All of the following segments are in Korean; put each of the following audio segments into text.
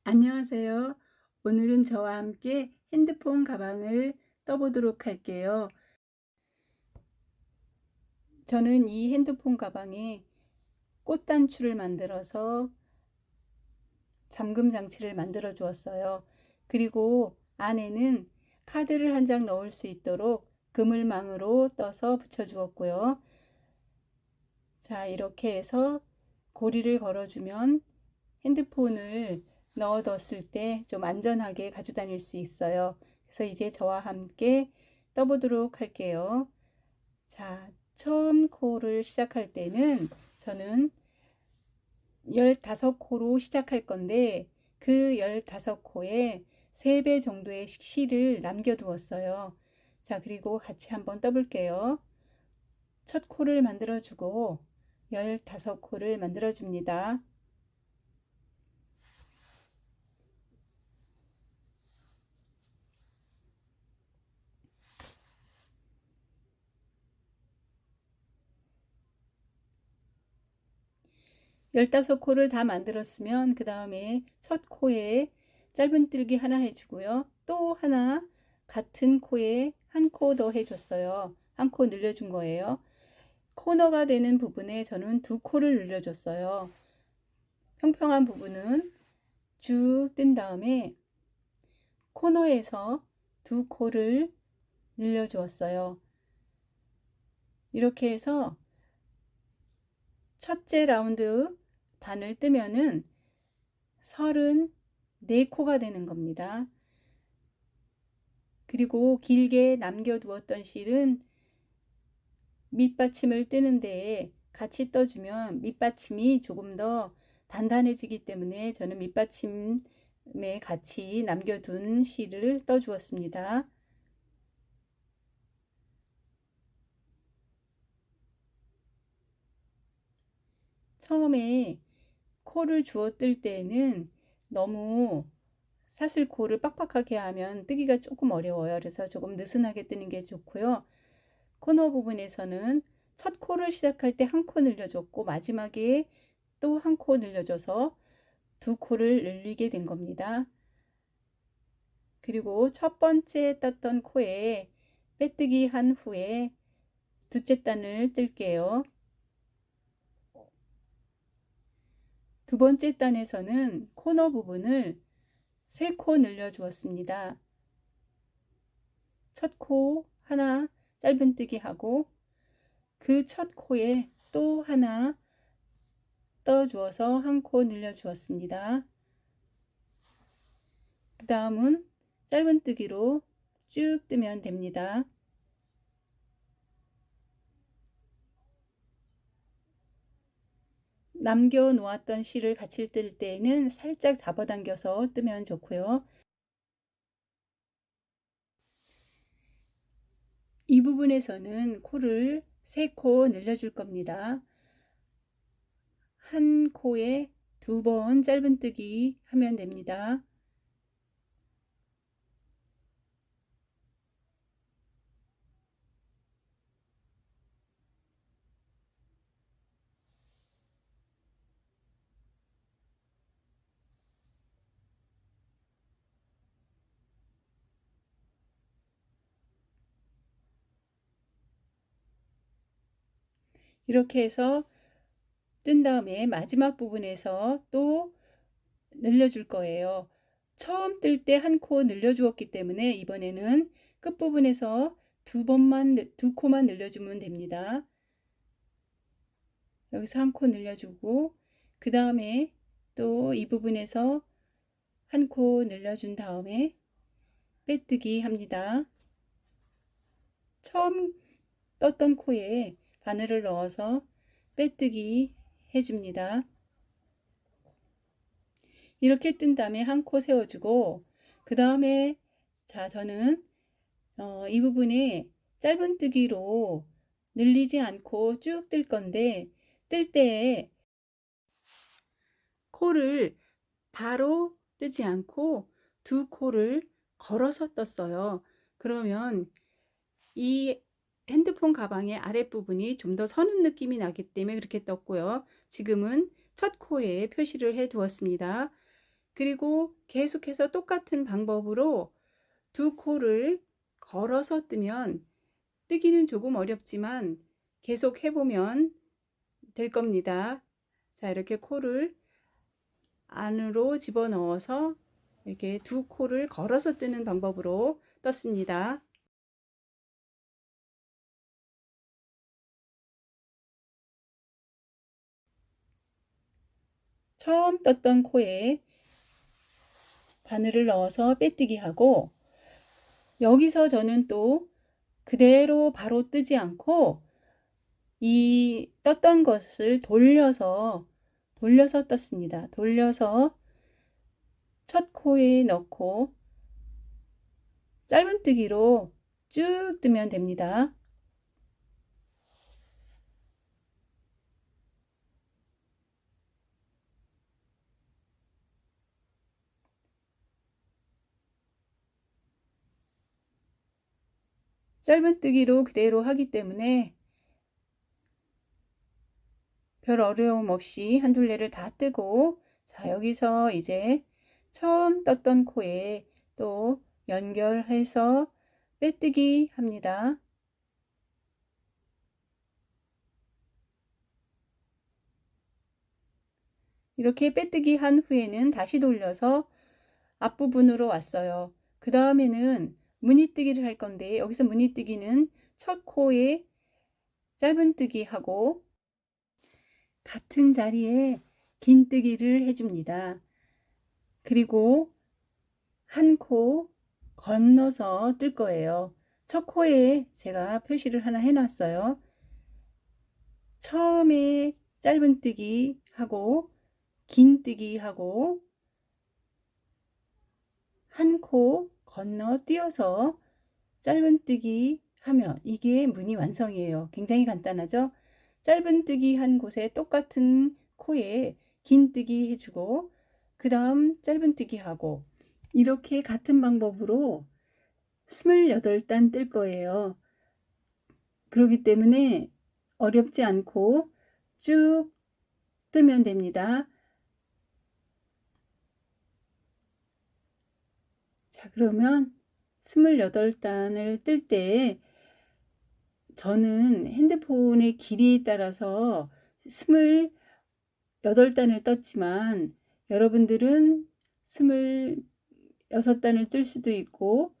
안녕하세요. 오늘은 저와 함께 핸드폰 가방을 떠보도록 할게요. 저는 이 핸드폰 가방에 꽃단추를 만들어서 잠금 장치를 만들어 주었어요. 그리고 안에는 카드를 한 장 넣을 수 있도록 그물망으로 떠서 붙여 주었고요. 자, 이렇게 해서 고리를 걸어주면 핸드폰을 넣어뒀을 때 좀 안전하게 가지고 다닐 수 있어요. 그래서 이제 저와 함께 떠보도록 할게요. 자, 처음 코를 시작할 때는 저는 15코로 시작할 건데 그 15코에 3배 정도의 실을 남겨두었어요. 자, 그리고 같이 한번 떠볼게요. 첫 코를 만들어주고 15코를 만들어줍니다. 15코를 다 만들었으면 그 다음에 첫 코에 짧은뜨기 하나 해주고요. 또 하나 같은 코에 한 코 더 해줬어요. 한 코 늘려준 거예요. 코너가 되는 부분에 저는 2코를 늘려줬어요. 평평한 부분은 쭉 뜬 다음에 코너에서 2코를 늘려주었어요. 이렇게 해서 첫째 라운드 단을 뜨면은 34코가 되는 겁니다. 그리고 길게 남겨두었던 실은 밑받침을 뜨는 데에 같이 떠주면 밑받침이 조금 더 단단해지기 때문에 저는 밑받침에 같이 남겨둔 실을 떠주었습니다. 처음에 코를 주워 뜰 때에는 너무 사슬코를 빡빡하게 하면 뜨기가 조금 어려워요. 그래서 조금 느슨하게 뜨는 게 좋고요. 코너 부분에서는 첫 코를 시작할 때 한 코 늘려줬고 마지막에 또 한 코 늘려줘서 2코를 늘리게 된 겁니다. 그리고 첫 번째 떴던 코에 빼뜨기 한 후에 둘째 단을 뜰게요. 두 번째 단에서는 코너 부분을 3코 늘려 주었습니다. 첫 코 하나 짧은뜨기 하고 그 첫 코에 또 하나 떠 주어서 한 코 늘려 주었습니다. 그 다음은 짧은뜨기로 쭉 뜨면 됩니다. 남겨 놓았던 실을 같이 뜰 때에는 살짝 잡아당겨서 뜨면 좋고요. 이 부분에서는 코를 3코 늘려줄 겁니다. 한 코에 2번 짧은뜨기 하면 됩니다. 이렇게 해서 뜬 다음에 마지막 부분에서 또 늘려줄 거예요. 처음 뜰 때 한 코 늘려주었기 때문에 이번에는 끝부분에서 2코만 늘려주면 됩니다. 여기서 한 코 늘려주고 그 다음에 또 이 부분에서 한 코 늘려준 다음에 빼뜨기 합니다. 처음 떴던 코에 바늘을 넣어서 빼뜨기 해줍니다. 이렇게 뜬 다음에 한 코 세워주고 그 다음에 자 저는 이 부분에 짧은뜨기로 늘리지 않고 쭉 뜰 건데 뜰 때 코를 바로 뜨지 않고 2코를 걸어서 떴어요. 그러면 이 핸드폰 가방의 아랫부분이 좀 더 서는 느낌이 나기 때문에 그렇게 떴고요. 지금은 첫 코에 표시를 해 두었습니다. 그리고 계속해서 똑같은 방법으로 두 코를 걸어서 뜨면, 뜨기는 조금 어렵지만 계속 해보면 될 겁니다. 자, 이렇게 코를 안으로 집어넣어서 이렇게 두 코를 걸어서 뜨는 방법으로 떴습니다. 처음 떴던 코에 바늘을 넣어서 빼뜨기 하고, 여기서 저는 또 그대로 바로 뜨지 않고 이 떴던 것을 돌려서 떴습니다. 돌려서 첫 코에 넣고 짧은뜨기로 쭉 뜨면 됩니다. 짧은뜨기로 그대로 하기 때문에 별 어려움 없이 한 둘레를 다 뜨고, 자, 여기서 이제 처음 떴던 코에 또 연결해서 빼뜨기 합니다. 이렇게 빼뜨기 한 후에는 다시 돌려서 앞부분으로 왔어요. 그 다음에는 무늬뜨기를 할 건데, 여기서 무늬뜨기는 첫 코에 짧은뜨기 하고 같은 자리에 긴뜨기를 해줍니다. 그리고 한 코 건너서 뜰 거예요. 첫 코에 제가 표시를 하나 해놨어요. 처음에 짧은뜨기 하고 긴뜨기 하고 한 코 건너 띄어서 짧은뜨기 하면 이게 무늬 완성이에요. 굉장히 간단하죠? 짧은뜨기 한 곳에 똑같은 코에 긴뜨기 해주고 그 다음 짧은뜨기 하고, 이렇게 같은 방법으로 28단 뜰 거예요. 그렇기 때문에 어렵지 않고 쭉 뜨면 됩니다. 자, 그러면 28단을 뜰 때 저는 핸드폰의 길이에 따라서 28단을 떴지만 여러분들은 26단을 뜰 수도 있고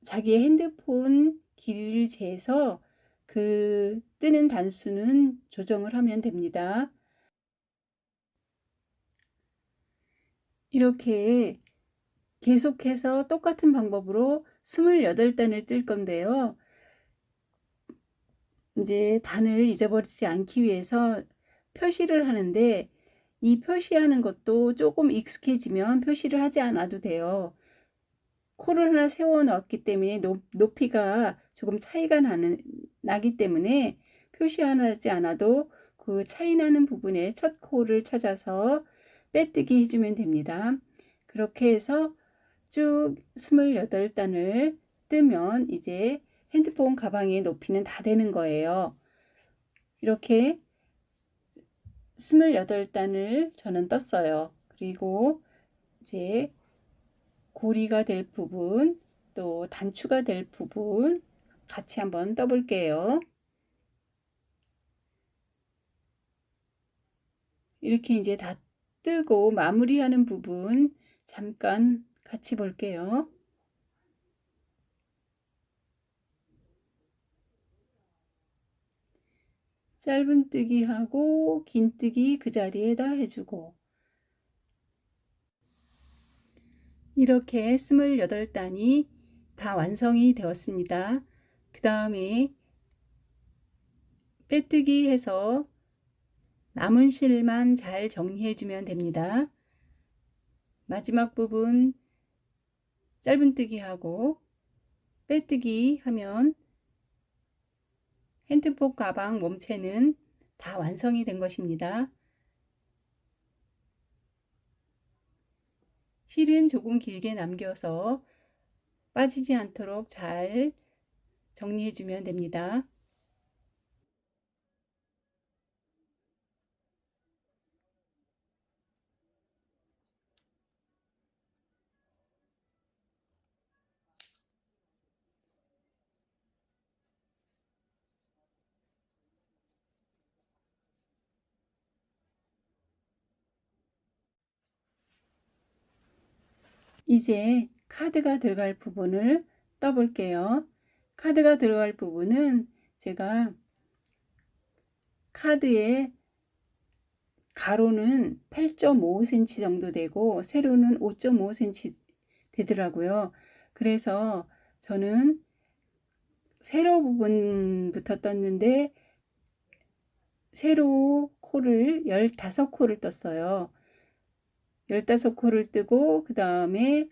자기의 핸드폰 길이를 재서 그 뜨는 단수는 조정을 하면 됩니다. 이렇게 계속해서 똑같은 방법으로 28단을 뜰 건데요. 이제 단을 잊어버리지 않기 위해서 표시를 하는데, 이 표시하는 것도 조금 익숙해지면 표시를 하지 않아도 돼요. 코를 하나 세워 놓았기 때문에 높이가 조금 차이가 나기 때문에 표시하지 않아도 그 차이 나는 부분에 첫 코를 찾아서 빼뜨기 해주면 됩니다. 그렇게 해서 쭉 28단을 뜨면 이제 핸드폰 가방의 높이는 다 되는 거예요. 이렇게 28단을 저는 떴어요. 그리고 이제 고리가 될 부분, 또 단추가 될 부분 같이 한번 떠볼게요. 이렇게 이제 다 뜨고 마무리하는 부분 잠깐 같이 볼게요. 짧은뜨기 하고 긴뜨기 그 자리에다 해주고, 이렇게 28단이 다 완성이 되었습니다. 그 다음에 빼뜨기 해서 남은 실만 잘 정리해 주면 됩니다. 마지막 부분 짧은뜨기 하고 빼뜨기 하면 핸드폰 가방 몸체는 다 완성이 된 것입니다. 실은 조금 길게 남겨서 빠지지 않도록 잘 정리해 주면 됩니다. 이제 카드가 들어갈 부분을 떠볼게요. 카드가 들어갈 부분은 제가 카드에 가로는 8.5cm 정도 되고 세로는 5.5cm 되더라고요. 그래서 저는 세로 부분부터 떴는데 세로 코를 15코를 떴어요. 15코를 뜨고 그 다음에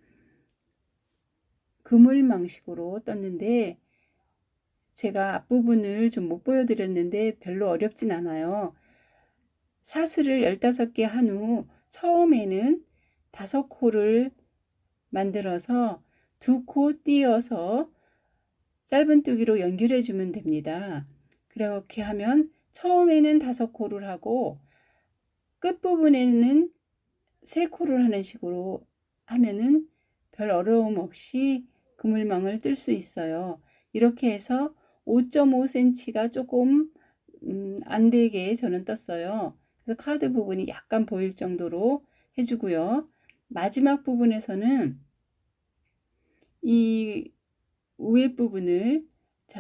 그물망식으로 떴는데 제가 앞부분을 좀 못 보여드렸는데 별로 어렵진 않아요. 사슬을 15개 한 후 처음에는 5코를 만들어서 2코 띄어서 짧은뜨기로 연결해 주면 됩니다. 그렇게 하면 처음에는 5코를 하고 끝부분에는 3코를 하는 식으로 하면은 별 어려움 없이 그물망을 뜰 수 있어요. 이렇게 해서 5.5cm가 조금 안 되게 저는 떴어요. 그래서 카드 부분이 약간 보일 정도로 해주고요. 마지막 부분에서는 이 위에 부분을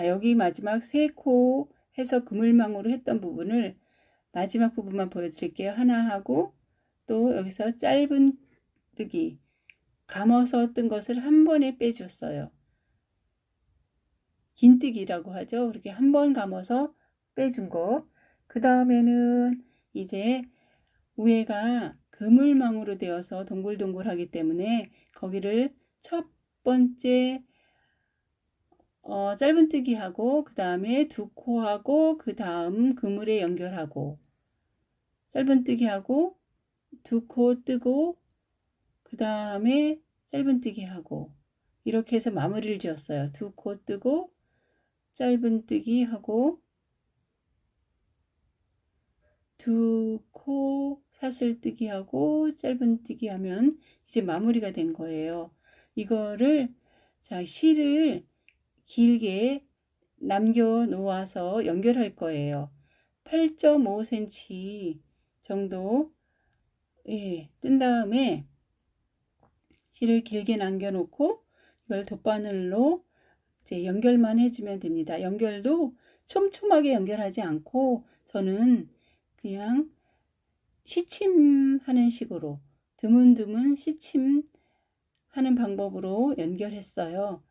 여기 마지막 3코 해서 그물망으로 했던 부분을 마지막 부분만 보여드릴게요. 하나 하고 또 여기서 짧은뜨기 감아서 뜬 것을 한 번에 빼줬어요. 긴뜨기라고 하죠. 그렇게 한 번 감아서 빼준 거. 그 다음에는 이제 위에가 그물망으로 되어서 동글동글하기 때문에 거기를 첫 번째 짧은뜨기 하고 그 다음에 2코 하고 그 다음 그물에 연결하고 짧은뜨기 하고 2코 뜨고 그 다음에 짧은뜨기 하고 이렇게 해서 마무리를 지었어요. 2코 뜨고 짧은뜨기 하고 2코 사슬뜨기 하고 짧은뜨기 하면 이제 마무리가 된 거예요. 이거를 실을 길게 남겨 놓아서 연결할 거예요. 8.5cm 정도 뜬 다음에 실을 길게 남겨 놓고 이걸 돗바늘로 이제 연결만 해주면 됩니다. 연결도 촘촘하게 연결하지 않고 저는 그냥 시침하는 식으로 드문드문 시침하는 방법으로 연결했어요.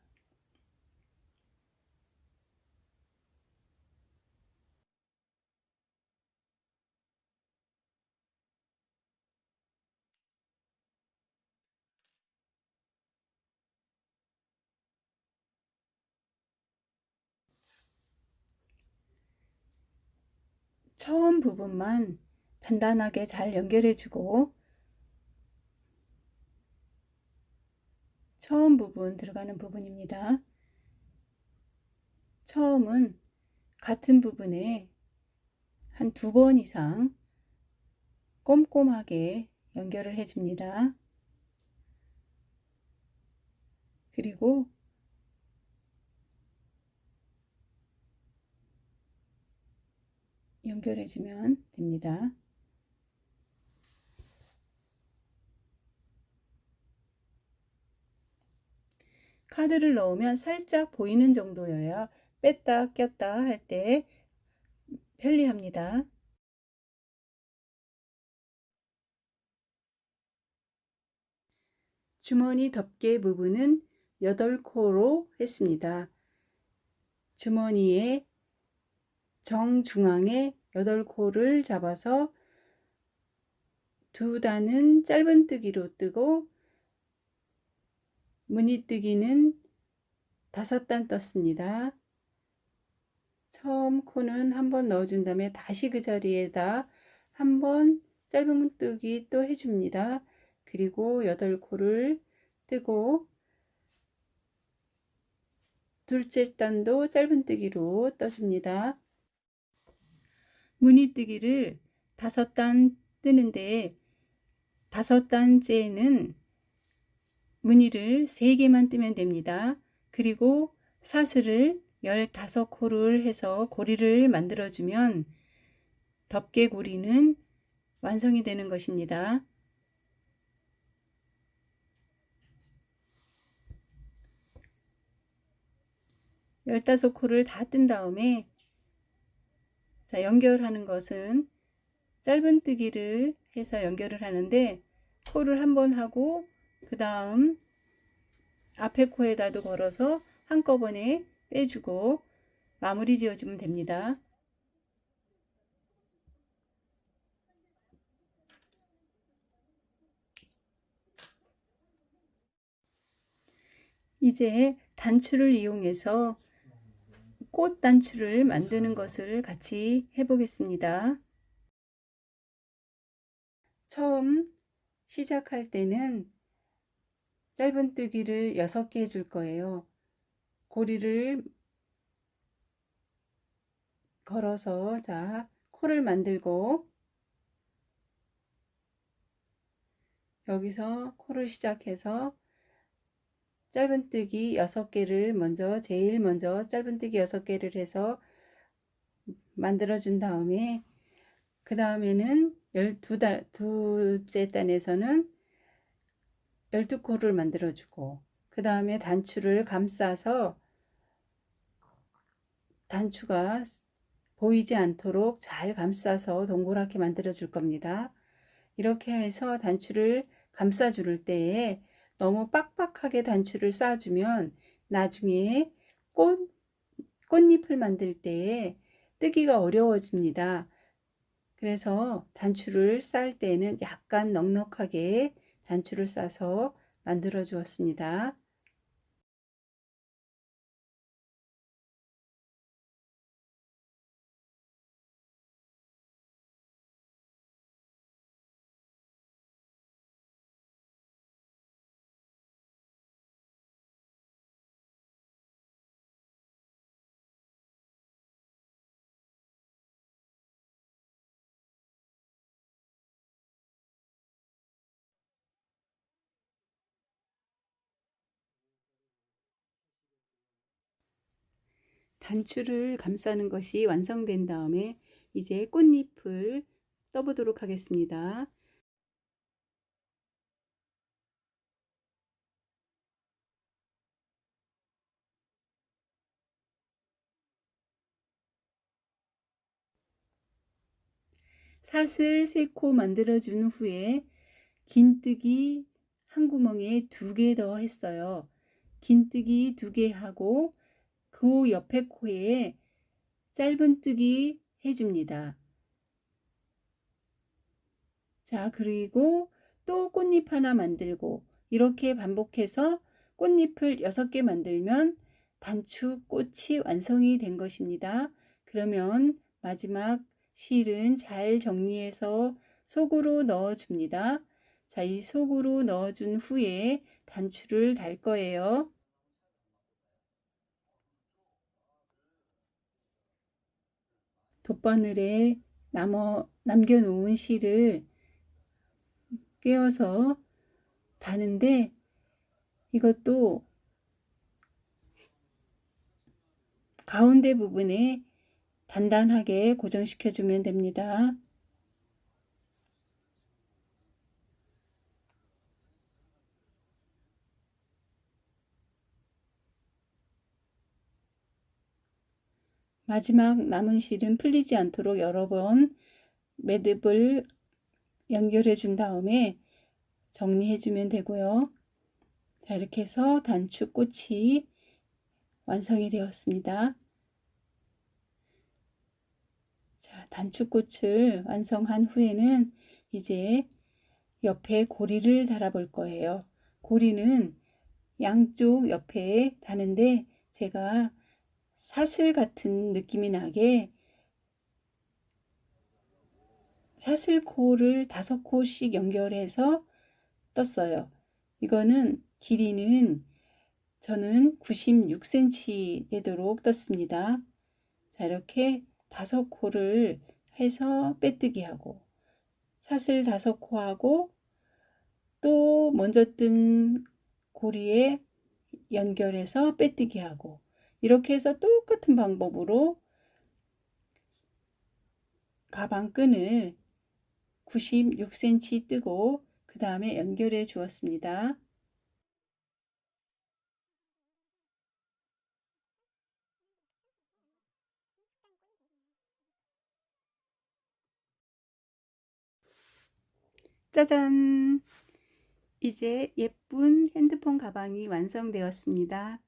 처음 부분만 단단하게 잘 연결해주고 처음 부분 들어가는 부분입니다. 처음은 같은 부분에 한 2번 이상 꼼꼼하게 연결을 해줍니다. 그리고 연결해주면 됩니다. 카드를 넣으면 살짝 보이는 정도여야 뺐다 꼈다 할 때 편리합니다. 주머니 덮개 부분은 8코로 했습니다. 주머니의 정중앙에 8코를 잡아서 2단은 짧은뜨기로 뜨고 무늬뜨기는 5단 떴습니다. 처음 코는 한번 넣어준 다음에 다시 그 자리에다 한번 짧은뜨기 또 해줍니다. 그리고 8코를 뜨고 둘째 단도 짧은뜨기로 떠줍니다. 무늬뜨기를 5단 뜨는데 5단째는 무늬를 3개만 뜨면 됩니다. 그리고 사슬을 15코를 해서 고리를 만들어주면 덮개고리는 완성이 되는 것입니다. 15코를 다 뜬 다음에 자, 연결하는 것은 짧은뜨기를 해서 연결을 하는데 코를 한 번 하고 그 다음 앞에 코에다도 걸어서 한꺼번에 빼주고 마무리 지어주면 됩니다. 이제 단추를 이용해서 꽃 단추를 만드는 것을 같이 해보겠습니다. 처음 시작할 때는 짧은뜨기를 6개 해줄 거예요. 고리를 걸어서 자 코를 만들고 여기서 코를 시작해서 짧은뜨기 6개를 먼저 제일 먼저 짧은뜨기 6개를 해서 만들어 준 다음에 그 다음에는 둘째 단에서는 12코를 만들어 주고 그 다음에 단추를 감싸서 단추가 보이지 않도록 잘 감싸서 동그랗게 만들어 줄 겁니다. 이렇게 해서 단추를 감싸 줄 때에 너무 빡빡하게 단추를 쌓아주면 나중에 꽃잎을 만들 때에 뜨기가 어려워집니다. 그래서 단추를 쌓을 때는 약간 넉넉하게 단추를 싸서 만들어 주었습니다. 단추를 감싸는 것이 완성된 다음에 이제 꽃잎을 떠보도록 하겠습니다. 사슬 3코 만들어 준 후에 긴뜨기 한 구멍에 2개 더 했어요. 긴뜨기 2개 하고 그 옆에 코에 짧은뜨기 해줍니다. 자, 그리고 또 꽃잎 하나 만들고 이렇게 반복해서 꽃잎을 6개 만들면 단추 꽃이 완성이 된 것입니다. 그러면 마지막 실은 잘 정리해서 속으로 넣어 줍니다. 자, 이 속으로 넣어 준 후에 단추를 달 거예요. 돗바늘에 남겨놓은 실을 꿰어서 다는데 이것도 가운데 부분에 단단하게 고정시켜 주면 됩니다. 마지막 남은 실은 풀리지 않도록 여러 번 매듭을 연결해 준 다음에 정리해 주면 되고요. 자, 이렇게 해서 단추꽃이 완성이 되었습니다. 자, 단추꽃을 완성한 후에는 이제 옆에 고리를 달아 볼 거예요. 고리는 양쪽 옆에 다는데 제가 사슬 같은 느낌이 나게 사슬코를 5코씩 연결해서 떴어요. 이거는 길이는 저는 96cm 되도록 떴습니다. 자, 이렇게 5코를 해서 빼뜨기 하고 사슬 5코 하고 또 먼저 뜬 고리에 연결해서 빼뜨기 하고 이렇게 해서 똑같은 방법으로 가방 끈을 96cm 뜨고 그 다음에 연결해 주었습니다. 짜잔! 이제 예쁜 핸드폰 가방이 완성되었습니다.